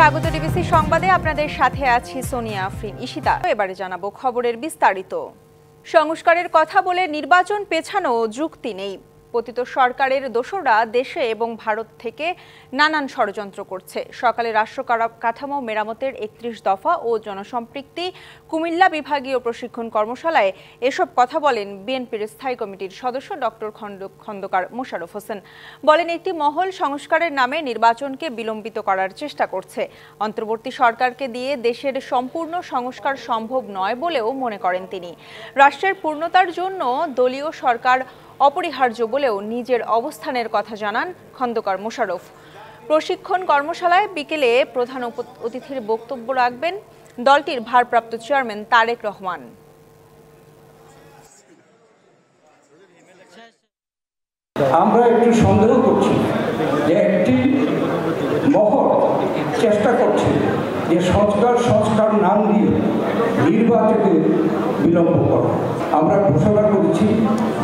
স্বাগত ডিবিসি সংবাদে আপনাদের সাথে আছি সোনিয়া আফরিন ঈশিতা। এবারে জানাবো খবরের বিস্তারিত। সংস্কারের কথা বলে নির্বাচন পেছানো যুক্তি নেই। পতিত সরকারের দোসররা দেশে এবং ভারত থেকে নানান ষড়যন্ত্র করছে। সকালে রাষ্ট্র কাঠামো মেরামতের ৩১ দফা ও জনসম্পৃক্তি কুমিল্লা বিভাগীয় প্রশিক্ষণ কর্মশালায় এসব কথা বলেন বিএনপির স্থায়ী কমিটির সদস্য ডক্টর খন্দকার মোশাররফ হোসেন। বলেন, একটি মহল সংস্কারের নামে নির্বাচনকে বিলম্বিত করার চেষ্টা করছে। অন্তর্বর্তী সরকারকে দিয়ে দেশের সম্পূর্ণ সংস্কার সম্ভব নয় বলেও মনে করেন তিনি। রাষ্ট্রের পূর্ণতার জন্য দলীয় সরকার অপরিহার্য বলেও নিজের অবস্থানের কথা জানান খন্দকার মোশাররফ। প্রশিক্ষণ কর্মশালায় বিকেলে প্রধান অতিথির বক্তব্য রাখবেন দলটির ভারপ্রাপ্ত চেয়ারম্যান তারেক রহমান। আমরা একটু সন্দেহ করছি যে একটি মহল চেষ্টা করছে যে সংস্কার নাম দিয়ে নির্বাচনে বিলম্ব করা। আমরা ঘোষণা করেছি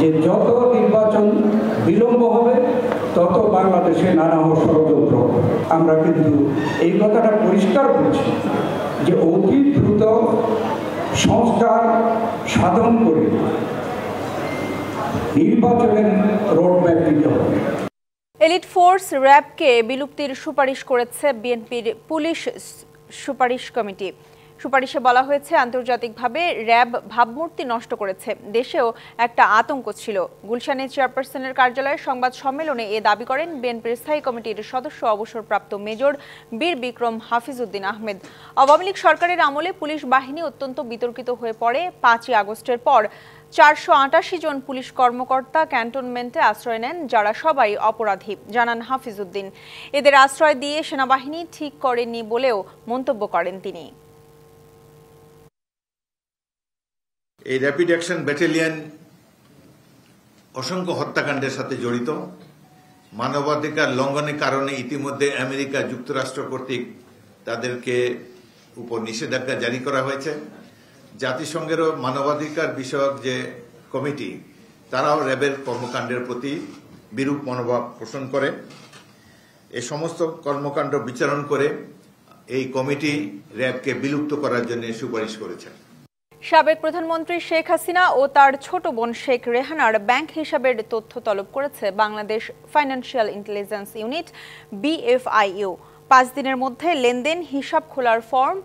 যে যত নির্বাচন বিলম্ব হবে তত বাংলাদেশে নানা ষড়যন্ত্র হবে। আমরা কিন্তু এই কথাটা পরিষ্কার করছি যে অতি দ্রুত সংস্কার সাধন করে নির্বাচনের রোডম্যাপ দিতে হবে। এলিট ফোর্স র্যাবকে বিলুপ্তির সুপারিশ করেছে বিএনপির পুলিশ সুপারিশ কমিটি। সুপারিশে বলা হয়েছে, আন্তর্জাতিকভাবে র্যাব ভাবমূর্তি নষ্ট করেছে, দেশেও একটা আতঙ্ক ছিল। গুলশানে চেয়ারপারসনের কার্যালয়ে সংবাদ সম্মেলনে এ দাবি করেন বিএনপির স্থায়ী কমিটির সদস্য অবসরপ্রাপ্ত মেজর বীর বিক্রম হাফিজউদ্দিন আহমেদ। আওয়ামী লীগ সরকারের আমলে পুলিশ বাহিনী অত্যন্ত বিতর্কিত হয়ে পড়ে। ৫ই আগস্টের পর ৪৮৮ জন পুলিশ কর্মকর্তা ক্যান্টনমেন্টে আশ্রয় নেন, যারা সবাই অপরাধী, জানান হাফিজউদ্দিন। এদের আশ্রয় দিয়ে সেনাবাহিনী ঠিক করেনি বলেও মন্তব্য করেন তিনি। এই র্যাপিড অ্যাকশন ব্যাটালিয়ন অসংখ্য হত্যাকাণ্ডের সাথে জড়িত। মানবাধিকার লঙ্ঘনের কারণে ইতিমধ্যে আমেরিকা যুক্তরাষ্ট্র কর্তৃক তাদেরকে উপর নিষেধাজ্ঞা জারি করা হয়েছে। জাতিসংঘেরও মানবাধিকার বিষয়ক যে কমিটি, তারাও র্যাবের কর্মকাণ্ডের প্রতি বিরূপ মনোভাব পোষণ করে। এই সমস্ত কর্মকাণ্ড বিচারণ করে এই কমিটি র্যাবকে বিলুপ্ত করার জন্য সুপারিশ করেছে। সাবেক প্রধানমন্ত্রী শেখ হাসিনা ও তার ছোট বোন শেখ রেহানার ব্যাংক হিসাবের তথ্য তলব করেছে Bangladesh financial intelligence unit BFIU। ৫ দিনের মধ্যে লেনদেন, হিসাব খোলার ফর্ম,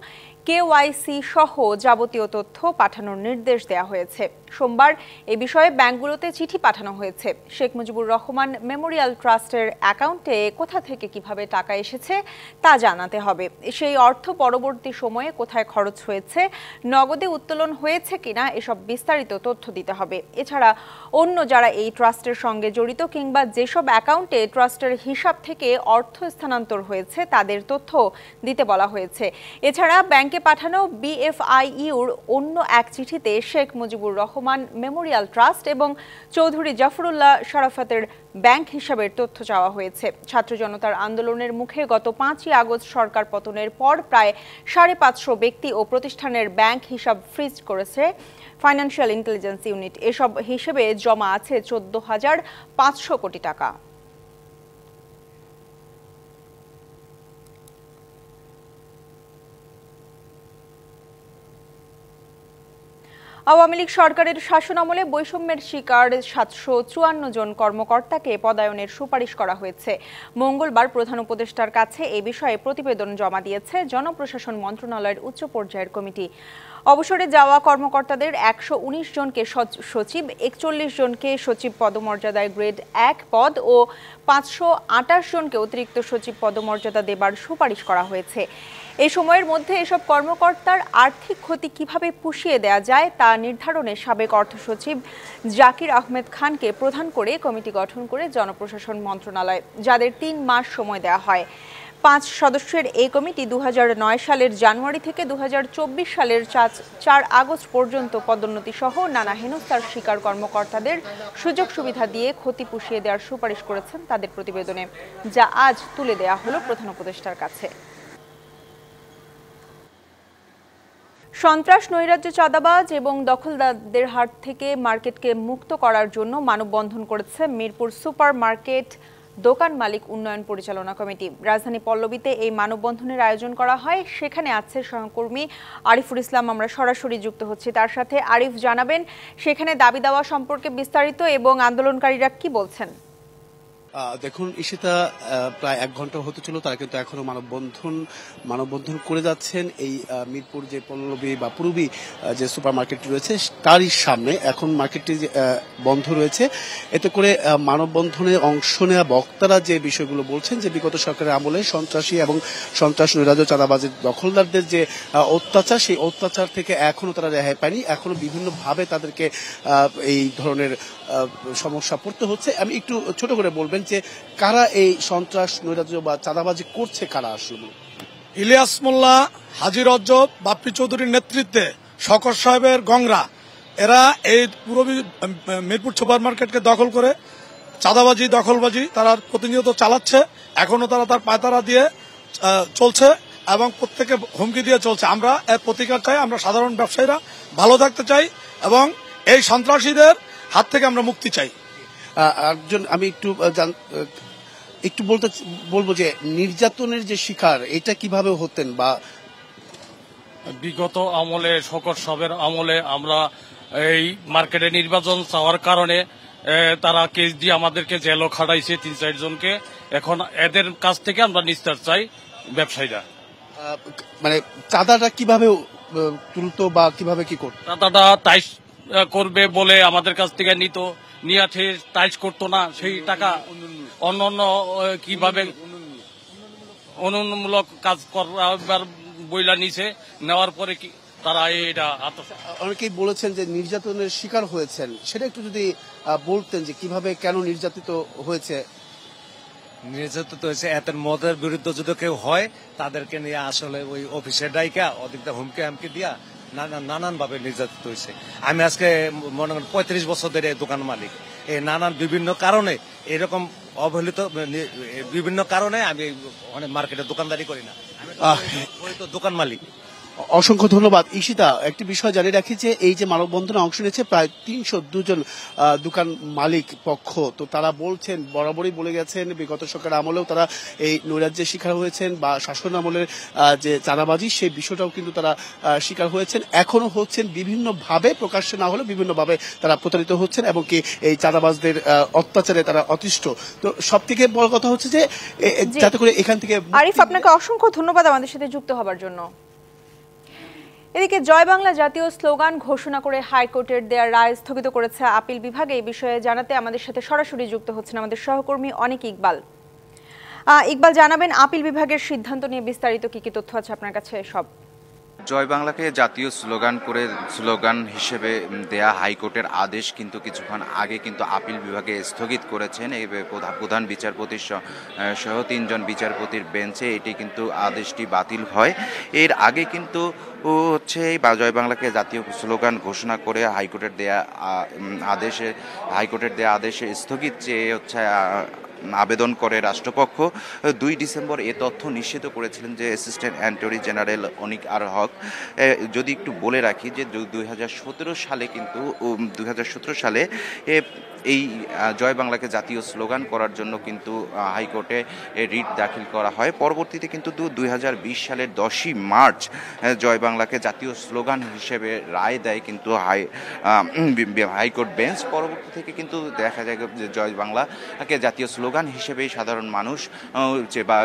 KYC সহ যাবতীয় তথ্য পাঠানোর নির্দেশ দেওয়া হয়েছে। সোমবার এ বিষয়ে ব্যাংকগুলোতে চিঠি পাঠানো হয়েছে। শেখ মুজিবুর রহমান মেমোরিয়াল ট্রাস্টের অ্যাকাউন্টে কোথা থেকে কিভাবে টাকা এসেছে তা জানাতে হবে। সেই অর্থ পরবর্তী সময়ে কোথায় খরচ হয়েছে, নগদে উত্তোলন হয়েছে কিনা, এসব বিস্তারিত তথ্য দিতে হবে। এছাড়া অন্য যারা এই ট্রাস্টের সঙ্গে জড়িত কিংবা যেসব অ্যাকাউন্টে ট্রাস্টের হিসাব থেকে অর্থ স্থানান্তর হয়েছে তাদের তথ্য দিতে বলা হয়েছে। এছাড়া ব্যাংকে পাঠানো BFIUর অন্য এক চিঠিতে শেখ মুজিবুর রহমান মেমোরিয়াল ট্রাস্ট এবং চৌধুরী জাফরুল্লাহ শরাফতের ব্যাংক হিসাবের তথ্য চাওয়া হয়েছে। ছাত্র জনতার আন্দোলনের মুখে গত 5ই আগস্ট সরকার পতনের পর প্রায় 550 ব্যক্তি ও প্রতিষ্ঠানের ব্যাংক হিসাব ফ্রিজ করেছে ফাইন্যান্সিয়াল ইন্টেলিজেন্স ইউনিট। এসব হিসেবে জমা আছে 14,500 কোটি টাকা। আওয়ামী লীগ সরকারের শাসনামলে বৈষম্যের শিকার 754 জন কর্মকর্তাকে পদায়নের সুপারিশ করা হয়েছে। মঙ্গলবার প্রধান উপদেষ্টার কাছে এ বিষয়ে প্রতিবেদন জমা দিয়েছে জনপ্রশাসন মন্ত্রণালয়ের উচ্চ পর্যায়ের কমিটি। অবসরে যাওয়া কর্মকর্তাদের 119 জনকে সচিব, 41 জনকে সচিব পদমর্যাদায় গ্রেড 1 পদ ও 528 জনকে অতিরিক্ত সচিব পদমর্যাদা দেবার সুপারিশ করা হয়েছে। এই সময়ের মধ্যে এসব কর্মকর্তার আর্থিক ক্ষতি কিভাবে পুষিয়ে দেওয়া যায় তা নির্ধারণে সাবেক অর্থ সচিব জাকির আহমেদ খানকে প্রধান করে কমিটি গঠন করে জনপ্রশাসন মন্ত্রণালয়, যাদের 3 মাস সময় দেওয়া হয়। 5 সদস্যের এই কমিটি 2009 সালের জানুয়ারি থেকে 2024 সালের 4 আগস্ট পর্যন্ত পদোন্নতি সহ নানা হেনস্থার শিকার কর্মকর্তাদের সুযোগ সুবিধা দিয়ে ক্ষতি পুষিয়ে দেওয়ার সুপারিশ করেছেন তাদের প্রতিবেদনে, যা আজ তুলে দেওয়া হলো প্রধান উপদেষ্টার কাছে। সন্ত্রাস, নৈরাজ্য, চাঁদাবাজ এবং দখলদারদের হাত থেকে মার্কেটকে মুক্ত করার জন্য মানববন্ধন করেছে মিরপুর সুপার মার্কেট দোকান মালিক উন্নয়ন পরিচালনা কমিটি। রাজধানী পল্লবীতে এই মানববন্ধনের আয়োজন করা হয়। সেখানে আছে সহকর্মী আরিফুল ইসলাম। আমরা সরাসরি যুক্ত হচ্ছি তার সাথে। আরিফ, জানাবেন সেখানে দাবি দাওয়া সম্পর্কে বিস্তারিত এবং আন্দোলনকারীরা কি বলছেন? দেখুন ঈশিতা, প্রায় 1 ঘন্টা হতে ছিল, তারা কিন্তু এখনো মানববন্ধন করে যাচ্ছেন। এই মিরপুর যে পল্লবী বা পূর্বী যে সুপার মার্কেটটি রয়েছে তারই সামনে এখন মার্কেটটি বন্ধ রয়েছে। এতে করে মানববন্ধনে অংশ নেওয়া বক্তারা যে বিষয়গুলো বলছেন যে বিগত সরকারের আমলে সন্ত্রাসী এবং সন্ত্রাস নৈরাজ্য চাঁদাবাজির দখলদারদের যে অত্যাচার, সেই অত্যাচার থেকে এখনো তারা রেহাই পায়নি। এখনো বিভিন্নভাবে তাদেরকে এই ধরনের সমস্যা পড়তে হচ্ছে। আমি একটু ছোট করে বলবেন যে কারা এই সন্ত্রাস নৈরাজ্য বা চাঁদাবাজি করছে, কারা আসলে? ইলিয়াস মোল্লা, হাজী রজব, বাপ্পি চৌধুরীর নেতৃত্বে শকর সাহেবের গংরা, এরা এই পুরো মিরপুর সুপার মার্কেটকে দখল করে চাঁদাবাজি দখলবাজি তারা প্রতিনিয়ত চালাচ্ছে। এখনো তারা তার পায়তারা দিয়ে চলছে এবং প্রত্যেকে হুমকি দিয়ে চলছে। আমরা এর প্রতিকার চাই। আমরা সাধারণ ব্যবসায়ীরা ভালো থাকতে চাই এবং এই সন্ত্রাসীদের হাত থেকে আমরা মুক্তি চাই। আমি একটু বলবো যে নির্যাতনের যে শিকার এটা কিভাবে হতেন বা বিগত আমলে শকর সাহেবের আমলে আমরা এই মার্কেটে নির্বাচন চাওয়ার কারণে তারা কেস দিয়ে আমাদেরকে জেলও খাটাইছে 3-4 জনকে। এখন এদের কাছ থেকে আমরা নিস্তার চাই ব্যবসায়ীরা। মানে চাঁদাটা কিভাবে তুলতো বা কিভাবে কি করতো? চাঁদাটা টাইস করবে বলে আমাদের কাছ থেকে নিয়ে টাইস করতো না, সেই টাকা অন্য কিভাবে উন্নয়নমূলক কাজ করার বইলা নিছে, নেওয়ার পরে কি তারা এটা অনেকেই বলেছেন যে নির্যাতনের শিকার হয়েছেন, সেটা একটু যদি বলতেন যে কিভাবে কেন নির্যাতিত হয়েছে। নির্যাতিত হয়েছে এতের মদের বিরুদ্ধে যদি কেউ হয় তাদেরকে নিয়ে আসলে ওই অফিসের ডাইকা অধিকটা হুমকি দিয়া নানান ভাবে নির্যাতিত হয়েছে। আমি আজকে মনে করেন 35 বছর ধরে দোকান মালিক। এই নানান বিভিন্ন কারণে এরকম অবহেলিত বিভিন্ন কারণে আমি অনেক মার্কেটে দোকানদারি করি না, আমি তো দোকান মালিক। অসংখ্য ধন্যবাদ। ঈশিতা, একটি বিষয় জানিয়ে রাখি যে এই যে মানববন্ধনে অংশ নিয়েছে প্রায় 302 জন দোকান মালিক পক্ষ। তো তারা বলছেন, বরাবরই বলে গেছেন বিগত সরকারের আমলেও তারা এই নৈরাজ্যের শিকার হয়েছেন বা শাসন আমলের যে চাঁদাবাজি সেই বিষয়টাও কিন্তু তারা শিকার হয়েছেন, এখনো হচ্ছেন। বিভিন্নভাবে প্রকাশ্যে না হলে বিভিন্নভাবে তারা প্রতারিত হচ্ছেন এবং কি এই চাঁদাবাজদের অত্যাচারে তারা অতিষ্ঠ। তো সব থেকে বড় কথা হচ্ছে যে যাতে করে এখান থেকে। আরিফ, আপনাকে অসংখ্য ধন্যবাদ আমাদের সাথে যুক্ত হবার জন্য। এদিকে জয় বাংলা জাতীয় স্লোগান ঘোষণা করে হাইকোর্টের দেয়া রায় স্থগিত করেছে আপিল বিভাগ। এই বিষয়ে জানাতে আমাদের সাথে সরাসরি যুক্ত হচ্ছেন আমাদের সহকর্মী অনেক ইকবাল। ইকবাল, জানাবেন আপিল বিভাগের সিদ্ধান্ত নিয়ে বিস্তারিত কি কি তথ্য আছে আপনার কাছে? সব জয় বাংলাকে জাতীয় স্লোগান হিসেবে দেয়া হাইকোর্টের আদেশ কিন্তু কিছুক্ষণ আগে কিন্তু আপিল বিভাগে স্থগিত করেছেন এই প্রধান বিচারপতি সহ 3 জন বিচারপতির বেঞ্চে এটি কিন্তু আদেশটি বাতিল হয়। এর আগে কিন্তু হচ্ছে জয় বাংলাকে জাতীয় স্লোগান ঘোষণা করে হাইকোর্টের দেয়া আদেশে স্থগিত চেয়ে হচ্ছে আবেদন করে রাষ্ট্রপক্ষ। 2 ডিসেম্বর এ তথ্য নিশ্চিত করেছিলেন যে অ্যাসিস্ট্যান্ট অ্যাটর্নি জেনারেল অনিক আর হক। যদি একটু বলে রাখি যে 2017 সালে এই জয় বাংলাকে জাতীয় স্লোগান করার জন্য কিন্তু হাইকোর্টে রিট দাখিল করা হয়। পরবর্তীতে কিন্তু 2020 সালের 10ই মার্চ জয় বাংলাকে জাতীয় স্লোগান হিসেবে রায় দেয় কিন্তু হাইকোর্ট বেঞ্চ। পরবর্তী থেকে কিন্তু দেখা যায় যে জয় বাংলাকে জাতীয় স্লোগান হিসেবেই সাধারণ মানুষ যে বা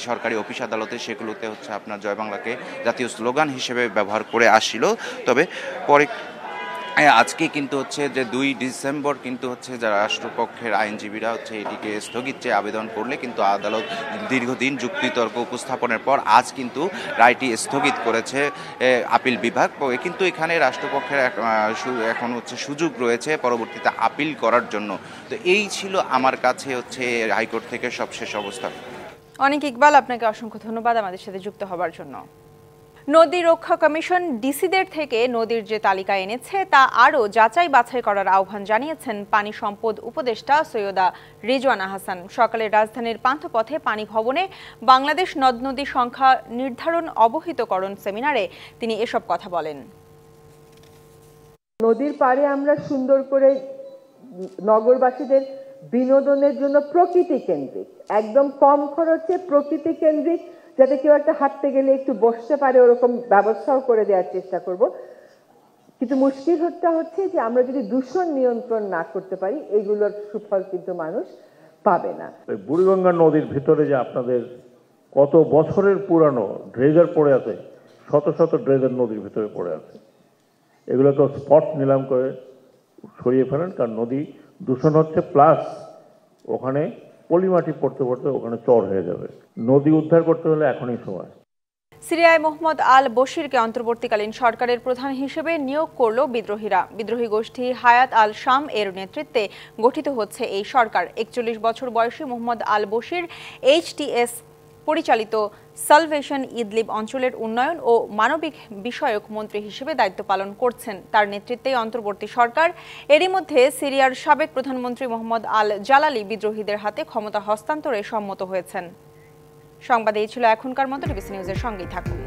সরকারি অফিস আদালতে সেগুলোতে হচ্ছে আপনার জয় বাংলাকে জাতীয় স্লোগান হিসেবে ব্যবহার করে আসছিল। তবে পরে আজকে কিন্তু হচ্ছে যে 2 ডিসেম্বর কিন্তু হচ্ছে যারা রাষ্ট্রপক্ষের আইনজীবীরা হচ্ছে এটিকে স্থগিত চেয়ে আবেদন করলে কিন্তু আদালত দীর্ঘদিন যুক্তিতর্ক উপস্থাপনের পর আজ কিন্তু রায়টি স্থগিত করেছে আপিল বিভাগ। কিন্তু এখানে রাষ্ট্রপক্ষের এখন হচ্ছে সুযোগ রয়েছে পরবর্তীতে আপিল করার জন্য। তো এই ছিল আমার কাছে হচ্ছে হাইকোর্ট থেকে সবশেষ অবস্থা। অনেক ইকবাল, আপনাকে অসংখ্য ধন্যবাদ আমাদের সাথে যুক্ত হবার জন্য। নদী রক্ষা কমিশন ডিসিদের থেকে নদীর যে তালিকা এনেছে তা আরও যাচাই বাছাই করার আহ্বান জানিয়েছেন পানি সম্পদ উপদেষ্টা সৈয়দা রিজওয়ানা হাসান। সকালে রাজধানীর পান্থপথে পানি ভবনে বাংলাদেশ নদ নদী সংখ্যা নির্ধারণ অবহিতকরণ সেমিনারে তিনি এসব কথা বলেন। নদীর পাড়ে আমরা সুন্দর করে নগরবাসীদের বিনোদনের জন্য প্রকৃতি কেন্দ্রিক, একদম কম খরচে প্রকৃতি কেন্দ্রিক, যাতে কেউ একটা হাঁটতে গেলে একটু বসতে পারে ওরকম ব্যবস্থাও করে দেওয়ার চেষ্টা করব। কিন্তু মুশকিল হচ্ছে যে আমরা যদি দূষণ নিয়ন্ত্রণ না করতে পারি, এগুলোর সুফল কিন্তু মানুষ পাবে না। বুড়িগঙ্গা নদীর ভিতরে যে আপনাদের কত বছরের পুরানো ড্রেজার পড়ে আছে, শত শত ড্রেজার নদীর ভিতরে পড়ে আছে, এগুলোকে স্পট নিলাম করে সরিয়ে ফেলেন, কারণ নদী দূষণ হচ্ছে, প্লাস ওখানে পলিমাটি পড়তে পড়তে ওখানে চর হয়ে যাবে। নদী উদ্ধার করতে হলে এখনই সময়। সিরিয়ায় মোহাম্মদ আল বশিরকে অন্তর্বর্তীকালীন সরকারের প্রধান হিসেবে নিয়োগ করল বিদ্রোহীরা। বিদ্রোহী গোষ্ঠী হায়াত আল শাম এর নেতৃত্বে গঠিত হচ্ছে এই সরকার। 41 বছর বয়সী মোহাম্মদ আল বশির HTS পরিচালিত সালভেশন ইদলিব অঞ্চলের উন্নয়ন ও মানবিক বিষয়ক মন্ত্রী হিসেবে দায়িত্ব পালন করছেন। তার নেতৃত্বেই অন্তর্বর্তী সরকার। এরই মধ্যে সিরিয়ার সাবেক প্রধানমন্ত্রী মোহাম্মদ আল জালালি বিদ্রোহীদের হাতে ক্ষমতা হস্তান্তরে সম্মত হয়েছেন। সংবাদ এই ছিল এখনকার মতো। ডিবিসি নিউজের সঙ্গেই থাকুন।